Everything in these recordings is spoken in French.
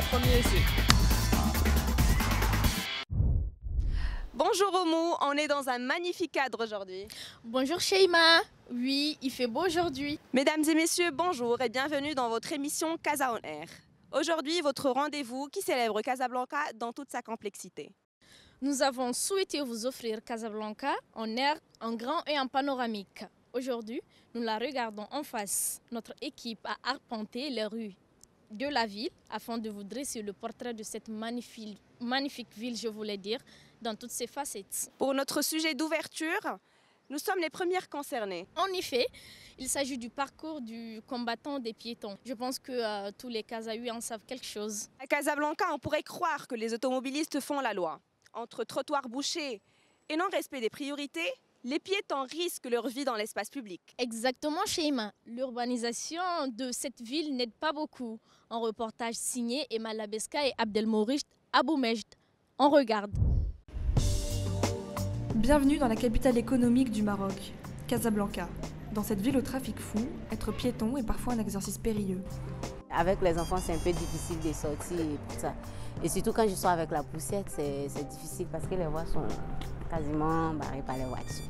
Premier essai. Bonjour Oumou, on est dans un magnifique cadre aujourd'hui. Bonjour Sheima, oui, il fait beau aujourd'hui. Mesdames et messieurs, bonjour et bienvenue dans votre émission Casa on Air. Aujourd'hui, votre rendez-vous qui célèbre Casablanca dans toute sa complexité. Nous avons souhaité vous offrir Casablanca en air, en grand et en panoramique. Aujourd'hui, nous la regardons en face. Notre équipe a arpenté les rues de la ville afin de vous dresser le portrait de cette magnifique ville, je voulais dire, dans toutes ses facettes. Pour notre sujet d'ouverture, nous sommes les premières concernées. En effet, il s'agit du parcours du combattant des piétons. Je pense que tous les Casahuis en savent quelque chose. À Casablanca, on pourrait croire que les automobilistes font la loi. Entre trottoirs bouchés et non-respect des priorités, les piétons risquent leur vie dans l'espace public. Exactement, Sheima. L'urbanisation de cette ville n'aide pas beaucoup. Un reportage signé Emma Labeska et Abdelmouricht Aboumejd. On regarde. Bienvenue dans la capitale économique du Maroc, Casablanca. Dans cette ville au trafic fou, être piéton est parfois un exercice périlleux. Avec les enfants, c'est un peu difficile de sortir et tout ça. Et surtout quand je sors avec la poussière, c'est difficile parce que les voies sont quasiment barrées par les voitures.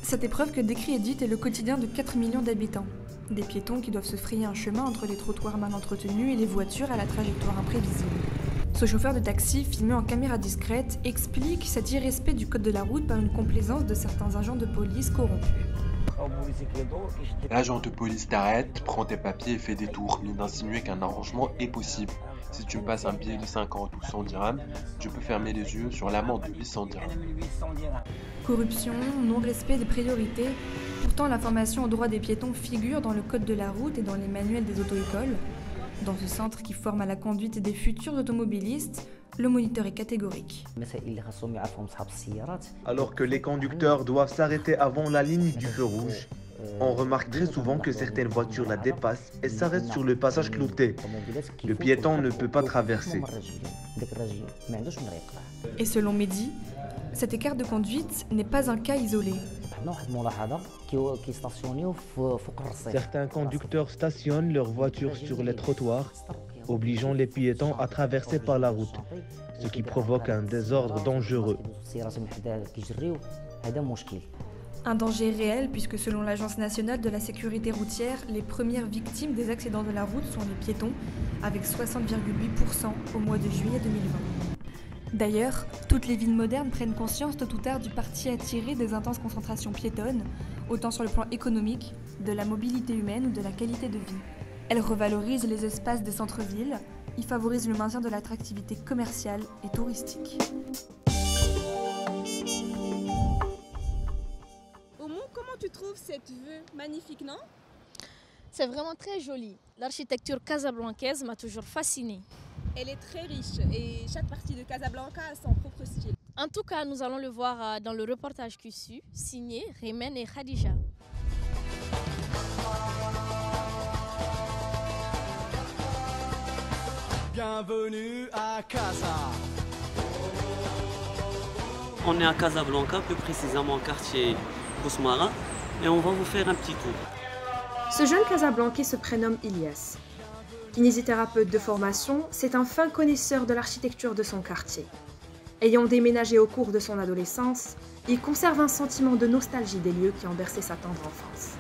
Cette épreuve que décrit Edith est le quotidien de 4 millions d'habitants. Des piétons qui doivent se frayer un chemin entre les trottoirs mal entretenus et les voitures à la trajectoire imprévisible. Ce chauffeur de taxi, filmé en caméra discrète, explique cet irrespect du code de la route par une complaisance de certains agents de police corrompus. L'agent de police t'arrête, prend tes papiers et fait des tours, mais d'insinuer qu'un arrangement est possible. Si tu me passes un billet de 50 ou 100 dirhams, je peux fermer les yeux sur l'amende de 800 dirhams. Corruption, non-respect des priorités. Pourtant, l'information aux droits des piétons figure dans le code de la route et dans les manuels des auto-écoles. Dans ce centre qui forme à la conduite des futurs automobilistes, le moniteur est catégorique. Alors que les conducteurs doivent s'arrêter avant la ligne du feu rouge, on remarque très souvent que certaines voitures la dépassent et s'arrêtent sur le passage clouté. Le piéton ne peut pas traverser. Et selon Mehdi, cet écart de conduite n'est pas un cas isolé. Certains conducteurs stationnent leurs voitures sur les trottoirs, obligeant les piétons à traverser par la route, ce qui provoque un désordre dangereux. Un danger réel puisque selon l'Agence nationale de la sécurité routière, les premières victimes des accidents de la route sont les piétons, avec 60,8% au mois de juillet 2020. D'ailleurs, toutes les villes modernes prennent conscience tôt ou tard du parti à tirer des intenses concentrations piétonnes, autant sur le plan économique, de la mobilité humaine ou de la qualité de vie. Elles revalorisent les espaces des centres-villes, y favorisent le maintien de l'attractivité commerciale et touristique. Oumou, comment tu trouves cette vue magnifique, non? C'est vraiment très joli. L'architecture casablancaise m'a toujours fascinée. Elle est très riche et chaque partie de Casablanca a son propre style. En tout cas, nous allons le voir dans le reportage QSU, signé Remen et Khadija. Bienvenue à Casa. On est à Casablanca, plus précisément au quartier Bousmara, et on va vous faire un petit tour. Ce jeune Casablancais se prénomme Ilyas. Kinésithérapeute de formation, c'est un fin connaisseur de l'architecture de son quartier. Ayant déménagé au cours de son adolescence, il conserve un sentiment de nostalgie des lieux qui ont bercé sa tendre enfance.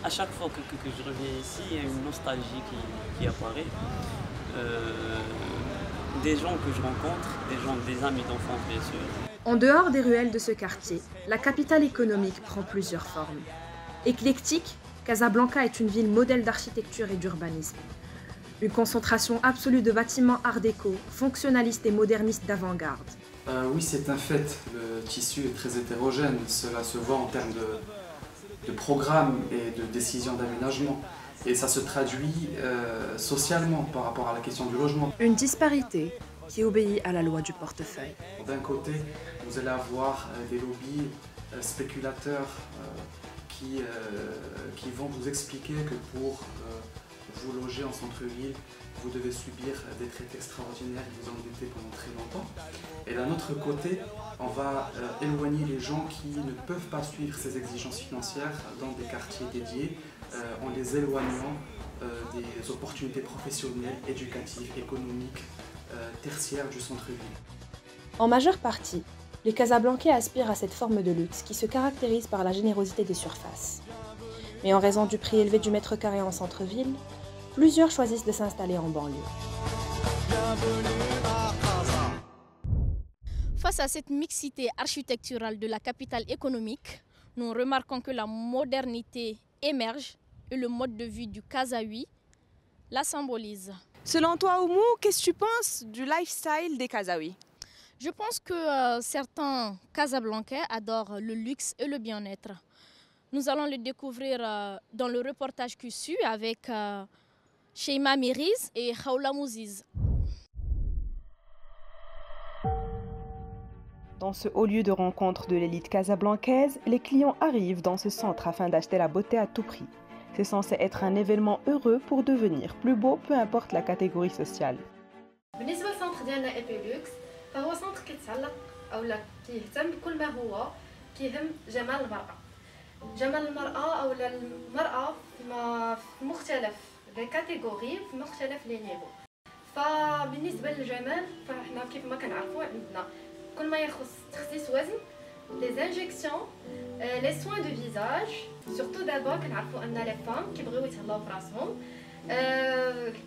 À chaque fois que je reviens ici, il y a une nostalgie qui apparaît. Des gens que je rencontre, des amis d'enfance bien sûr. En dehors des ruelles de ce quartier, la capitale économique prend plusieurs formes. Éclectique, Casablanca est une ville modèle d'architecture et d'urbanisme. Une concentration absolue de bâtiments art déco, fonctionnalistes et modernistes d'avant-garde. Oui, c'est un fait. Le tissu est très hétérogène. Cela se voit en termes de programmes et de décisions d'aménagement. Et ça se traduit socialement par rapport à la question du logement. Une disparité qui obéit à la loi du portefeuille. D'un côté, vous allez avoir des lobbies spéculateurs qui vont vous expliquer que pour vous loger en centre-ville, vous devez subir des traités extraordinaires et vous endetter pendant très longtemps. Et d'un autre côté, on va éloigner les gens qui ne peuvent pas suivre ces exigences financières dans des quartiers dédiés, en les éloignant des opportunités professionnelles, éducatives, économiques, tertiaires du centre-ville. En majeure partie, les Casablancais aspirent à cette forme de luxe qui se caractérise par la générosité des surfaces. Mais en raison du prix élevé du mètre carré en centre-ville, plusieurs choisissent de s'installer en banlieue. Face à cette mixité architecturale de la capitale économique, nous remarquons que la modernité émerge et le mode de vie du Kasaoui la symbolise. Selon toi, Oumou, qu'est-ce que tu penses du lifestyle des Kasaouis? Je pense que certains Casablancais adorent le luxe et le bien-être. Nous allons le découvrir dans le reportage QSU avec Sheima Miriz et Khaoula Mouziz. Dans ce haut lieu de rencontre de l'élite casablancaise, les clients arrivent dans ce centre afin d'acheter la beauté à tout prix. C'est censé être un événement heureux pour devenir plus beau, peu importe la catégorie sociale. بالنسبة للسنتر ديالنا إيبيلوكس فهو سنتر كيتعلق أو كيهتم بكل ما هو كيهم جمال المرأة. جمال المرأة أو المرأة في مختلف لي كاتيجوري في مختلف لي نيفو. فبالنسبة للجمال فاحنا كيف ما كنعرفوا عندنا كل ما يخص تخسيس وزن les injections, les soins de visage, surtout d'abord كنعرفوا أن les femmes كيبغيو يتهلاو براسهم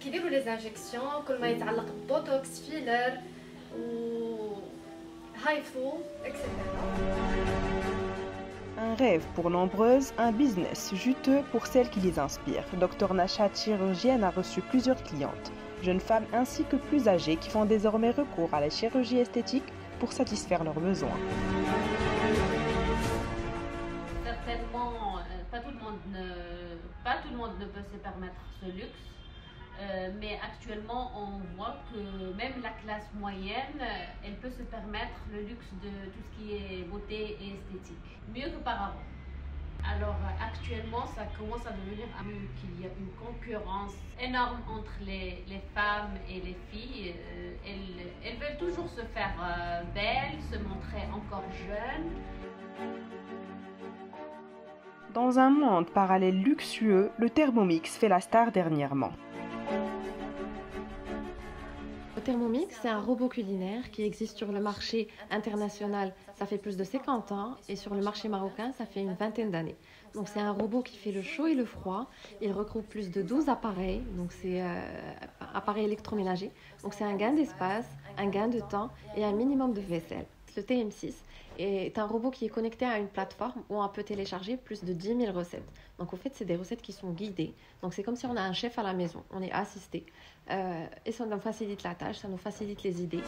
كيديروا les injections كل ما يتعلق بالبوتوكس فيلر و هايفو etc. Un rêve pour nombreuses, un business juteux pour celles qui les inspirent. Dr Nachat, chirurgienne, a reçu plusieurs clientes, jeunes femmes ainsi que plus âgées qui font désormais recours à la chirurgie esthétique pour satisfaire leurs besoins. Certainement, pas tout le monde ne peut se permettre ce luxe, mais actuellement on voit que même la classe moyenne, elle peut se permettre le luxe de tout ce qui est beauté et esthétique, mieux qu'auparavant. Alors actuellement, ça commence à devenir qu'il y a une concurrence énorme entre les femmes et les filles. Elles veulent toujours se faire belles, se montrer encore jeunes. Dans un monde parallèle luxueux, le Thermomix fait la star dernièrement. Le Thermomix, c'est un robot culinaire qui existe sur le marché international, ça fait plus de 50 ans, et sur le marché marocain, ça fait une vingtaine d'années. Donc c'est un robot qui fait le chaud et le froid, il regroupe plus de 12 appareils, donc c'est appareils électroménagers, donc c'est un gain d'espace, un gain de temps et un minimum de vaisselle. Le TM6 est un robot qui est connecté à une plateforme où on peut télécharger plus de 10 000 recettes. Donc en fait, c'est des recettes qui sont guidées. Donc c'est comme si on a un chef à la maison, on est assisté. Et ça nous facilite la tâche, ça nous facilite les idées.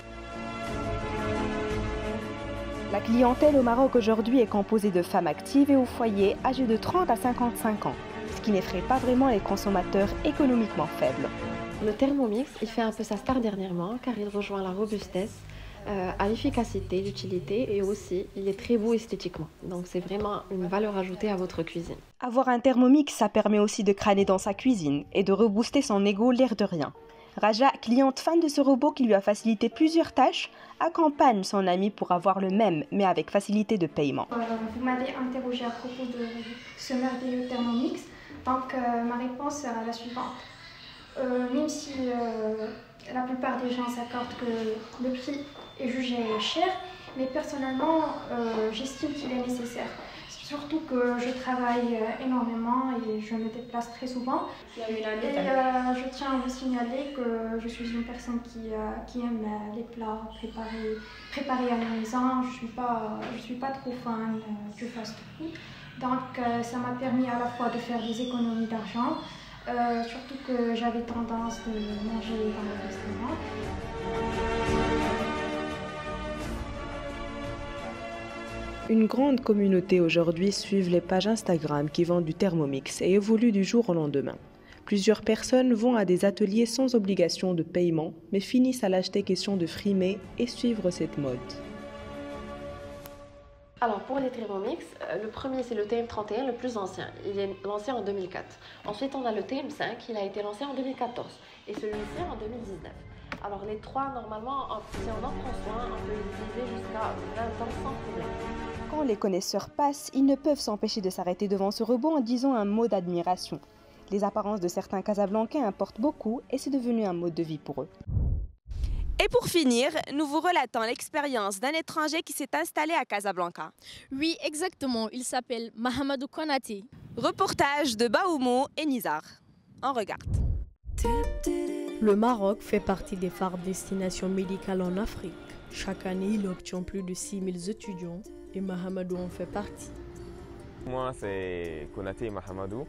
La clientèle au Maroc aujourd'hui est composée de femmes actives et au foyer âgées de 30 à 55 ans, ce qui n'effraie pas vraiment les consommateurs économiquement faibles. Le Thermomix, il fait un peu sa star dernièrement car il rejoint la robustesse, à l'efficacité, l'utilité et aussi il est très beau esthétiquement. Donc c'est vraiment une valeur ajoutée à votre cuisine. Avoir un Thermomix, ça permet aussi de crâner dans sa cuisine et de rebooster son ego l'air de rien. Raja, cliente fan de ce robot qui lui a facilité plusieurs tâches, accompagne son ami pour avoir le même, mais avec facilité de paiement. Vous m'avez interrogé à propos de ce merveilleux Thermomix, donc ma réponse sera la suivante. Même si la plupart des gens s'accordent que le prix est jugé cher, mais personnellement j'estime qu'il est nécessaire. Surtout que je travaille énormément et je me déplace très souvent. Et je tiens à vous signaler que je suis une personne qui aime les plats préparés à la maison. Je suis pas trop fan du fast-food. Donc ça m'a permis à la fois de faire des économies d'argent, surtout que j'avais tendance de manger dans le restaurant. Une grande communauté aujourd'hui suit les pages Instagram qui vendent du Thermomix et évoluent du jour au lendemain. Plusieurs personnes vont à des ateliers sans obligation de paiement, mais finissent à l'acheter question de frimer et suivre cette mode. Alors pour les Thermomix, le premier c'est le TM31, le plus ancien. Il est lancé en 2004. Ensuite on a le TM5, il a été lancé en 2014. Et celui-ci en 2019. Alors les trois, normalement, si on en prend soin, on peut les utiliser jusqu'à 20 ans sans problème. Quand les connaisseurs passent, ils ne peuvent s'empêcher de s'arrêter devant ce robot en disant un mot d'admiration. Les apparences de certains Casablancais importent beaucoup et c'est devenu un mode de vie pour eux. Et pour finir, nous vous relatons l'expérience d'un étranger qui s'est installé à Casablanca. Oui, exactement. Il s'appelle Mahamadou Konaté. Reportage de Baoumo et Nizar. On regarde. Le Maroc fait partie des phares destinations médicales en Afrique. Chaque année, il obtient plus de 6000 étudiants et Mahamadou en fait partie. Moi, c'est Konaté Mahamadou.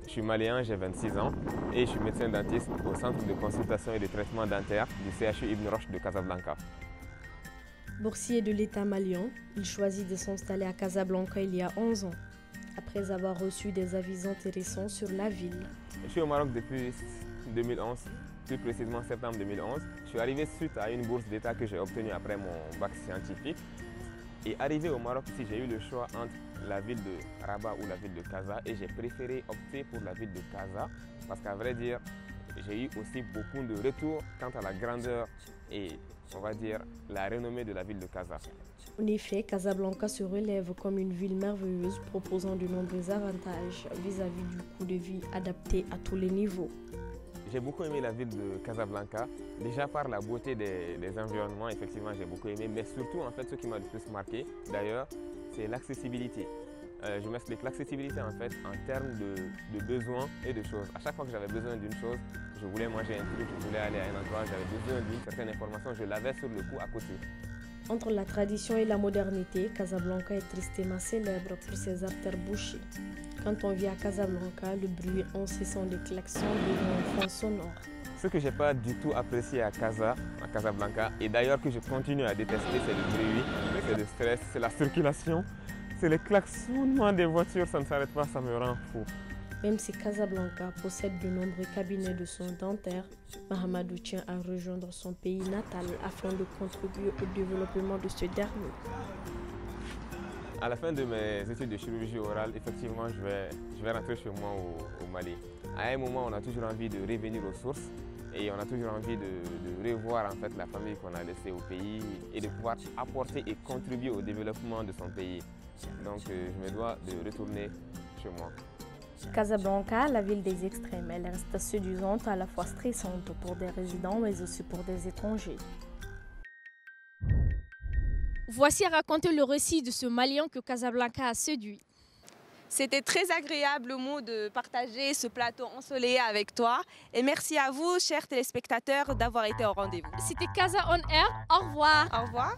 Je suis malien, j'ai 26 ans et je suis médecin dentiste au centre de consultation et de traitement dentaire du CHU Ibn Roch de Casablanca. Boursier de l'État malien, il choisit de s'installer à Casablanca il y a 11 ans, après avoir reçu des avis intéressants sur la ville. Je suis au Maroc depuis 2011, plus précisément septembre 2011. Je suis arrivé suite à une bourse d'État que j'ai obtenue après mon bac scientifique. Et arrivé au Maroc, si j'ai eu le choix entre la ville de Rabat ou la ville de Casa, et j'ai préféré opter pour la ville de Casa parce qu'à vrai dire, j'ai eu aussi beaucoup de retours quant à la grandeur et on va dire la renommée de la ville de Casa. En effet, Casablanca se relève comme une ville merveilleuse proposant de nombreux avantages vis-à-vis du coût de vie adapté à tous les niveaux. J'ai beaucoup aimé la ville de Casablanca, déjà par la beauté des environnements, effectivement j'ai beaucoup aimé, mais surtout en fait ce qui m'a le plus marqué d'ailleurs, c'est l'accessibilité. Je m'explique, l'accessibilité en fait en termes de besoins et de choses. À chaque fois que j'avais besoin d'une chose, je voulais manger un truc, je voulais aller à un endroit, j'avais besoin d'une certaine information, je l'avais sur le coup à côté. Entre la tradition et la modernité, Casablanca est tristement célèbre pour ses artères bouchées. Quand on vit à Casablanca, le bruit incessant des klaxons devient un fond sonore. Ce que je n'ai pas du tout apprécié à Casablanca, et d'ailleurs que je continue à détester, c'est le bruit, c'est le stress, c'est la circulation, c'est les klaxonnements des voitures, ça ne s'arrête pas, ça me rend fou. Même si Casablanca possède de nombreux cabinets de soins dentaires, Mahamadou tient à rejoindre son pays natal afin de contribuer au développement de ce dernier. À la fin de mes études de chirurgie orale, effectivement, je vais rentrer chez moi au Mali. À un moment, on a toujours envie de revenir aux sources et on a toujours envie de revoir en fait, la famille qu'on a laissée au pays et de pouvoir apporter et contribuer au développement de son pays. Donc, je me dois de retourner chez moi. Casablanca, la ville des extrêmes, elle reste séduisante, à la fois stressante pour des résidents mais aussi pour des étrangers. Voici à raconter le récit de ce Malien que Casablanca a séduit. C'était très agréable, Mou, de partager ce plateau ensoleillé avec toi. Et merci à vous, chers téléspectateurs, d'avoir été au rendez-vous. C'était Casa On Air. Au revoir. Au revoir.